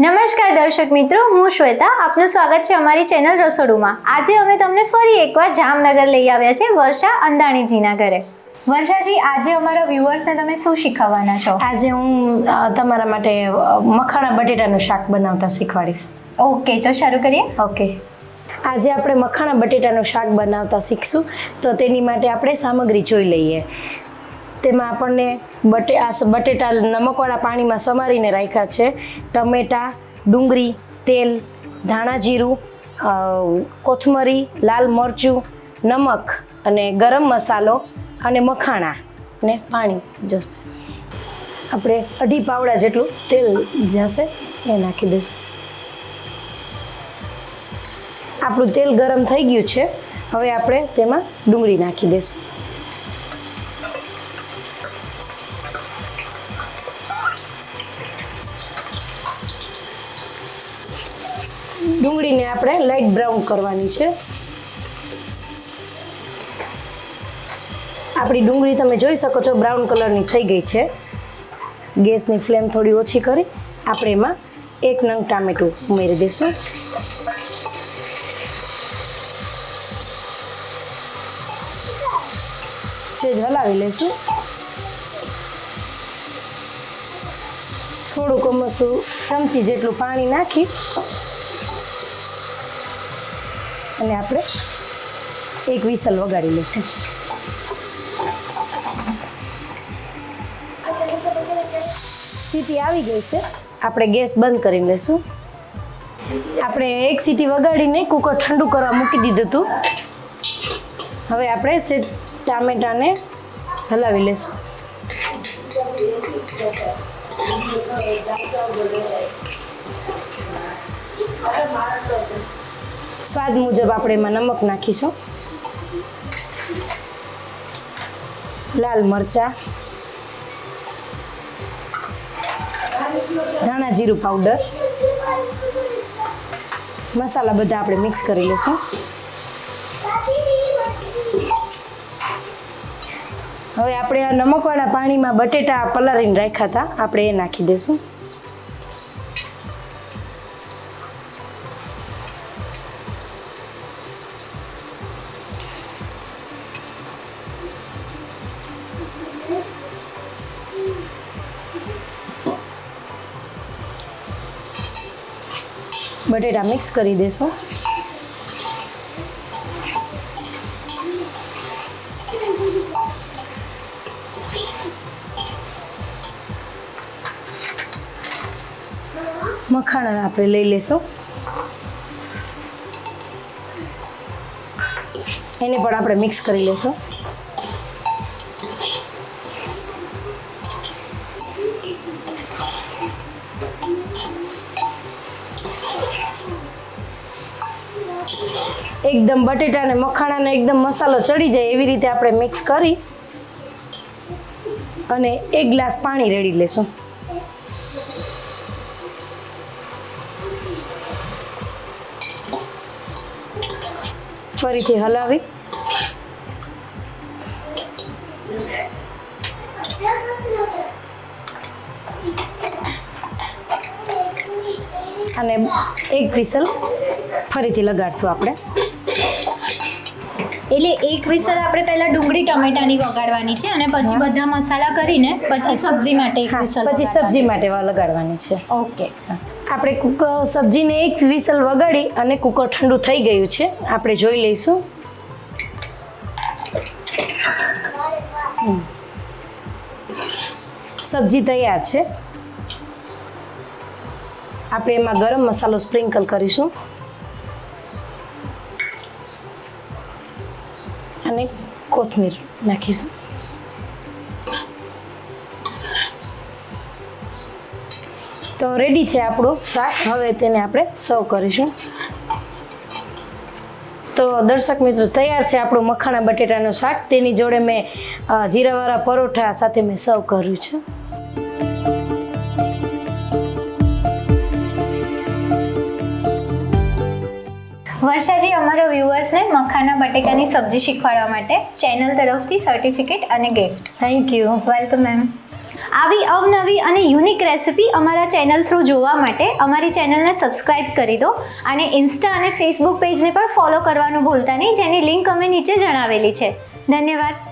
નમસ્કાર દર્શક મિત્રો, હું શ્વેતા. આપનું સ્વાગત છે અમારી ચેનલ રસોડુમાં. આજે અમે તમને ફરી એકવાર જામનગર લઈ આવ્યા છે વર્ષા અંદાણીજીના ઘરે. વર્ષાજી, આજે અમારા વ્યુઅર્સને તમે શું શીખવવાના છો? આજે હું તમારા માટે મખાણા બટેટાનું શાક બનાવતા શીખવાડીશ. ઓકે, તો શરૂ કરીએ. ઓકે, આજે આપણે મખાણા બટેટાનું શાક બનાવતા શીખશું. તો તેની માટે આપણે સામગ્રી જોઈ લઈએ. તેમાં આપણને બટેટા નમકવાળા પાણીમાં સમારીને રાખ્યા છે. ટમેટાં, ડુંગળી, તેલ, ધાણા જીરું, કોથમરી, લાલ મરચું, નમક અને ગરમ મસાલો અને મખાણા ને પાણી જોશે. આપણે 2.5 પાવડા જેટલું તેલ જશે એ નાખી દઈશું. આપણું તેલ ગરમ થઈ ગયું છે. હવે આપણે તેમાં ડુંગળી નાખી દઈશું. ડુંગળીને આપણે લાઈટ બ્રાઉન કરવાની છે. આપણી ડુંગળી તમે જોઈ શકો છો બ્રાઉન કલરની થઈ ગઈ છે. ગેસની ફ્લેમ થોડી ઓછી કરી આપણે એમાં 1 નંગ ટામેટું ઉમેરી દઈશું. સેજ હલાવી લઈશું. થોડુંક અમથું ચમચી જેટલું પાણી નાખી અને આપણે 1 વિસલ વગાડી લઈશું. સીટી આવી ગઈ છે. આપણે ગેસ બંધ કરી લઈશું. આપણે 1 સીટી વગાડીને કુકર ઠંડુ કરવા મૂકી દીધું હતું. હવે આપણે ટામેટાને હલાવી લઈશું. સ્વાદ મુજબ આપણે એમાં નમક નાખીશું, લાલ મરચા, ધાણા જીરું પાવડર, મસાલા બધા આપણે મિક્સ કરી લઈશું. હવે આપણે આ નમકવાળા પાણીમાં બટેટા પલાળીને રાખ્યા હતા, આપણે એ નાખી દઈશું. બટેટા મિક્સ કરી દઈશું. મખાણા આપણે લઈ લઈશું. એને પણ આપણે મિક્સ કરી લઈશું. એકદમ બટેટા અને મખાણાને એકદમ મસાલો ચડી જાય એવી રીતે આપણે મિક્સ કરી અને 1 ગ્લાસ પાણી રેડી લેશું. ફરીથી હલાવી અને 1 વિસલ ફરીથી લગાડશું આપણે. એટલે 1 વિસલ આપણે પહેલા ડુંગળી ટમેટાની વગાડવાની છે અને પછી બધા મસાલા કરીને પછી સબ્જી માટે 1 વિસલ પછી સબ્જી માટે લગાડવાની છે. ઓકે, આપણે સબ્જીને 1 વિસલ વગાડી અને કુકર ઠંડુ થઈ ગયું છે. આપણે જોઈ લઈશું. સબ્જી તૈયાર છે. આપણે એમાં ગરમ મસાલો સ્પ્રિંકલ કરીશું અને કોથમીર નાખીશું. તો રેડી છે આપણું શાક. હવે તેને આપણે સર્વ કરીશું. તો દર્શક મિત્રો, તૈયાર છે આપણું મખાણા બટેટાનું શાક. તેની જોડે મેં જીરાવાળા પરોઠા સાથે મેં સર્વ કર્યું છે. વર્ષાજી, અમારા વ્યુઅર્સને મખાના બટેકાની સબ્જી શીખવાડવા માટે ચેનલ તરફથી સર્ટિફિકેટ અને gift. Thank you. Welcome ma'am. આવી અવનવી અને યુનિક રેસિપી અમારા ચેનલ થ્રુ જોવા માટે અમારી ચેનલને સબસ્ક્રાઇબ કરી દો અને ઇન્સ્ટા અને ફેસબુક પેજને પણ ફોલો કરવાનું ભૂલતા નહીં, જેની લિંક અમે નીચે જણાવેલી છે. ધન્યવાદ.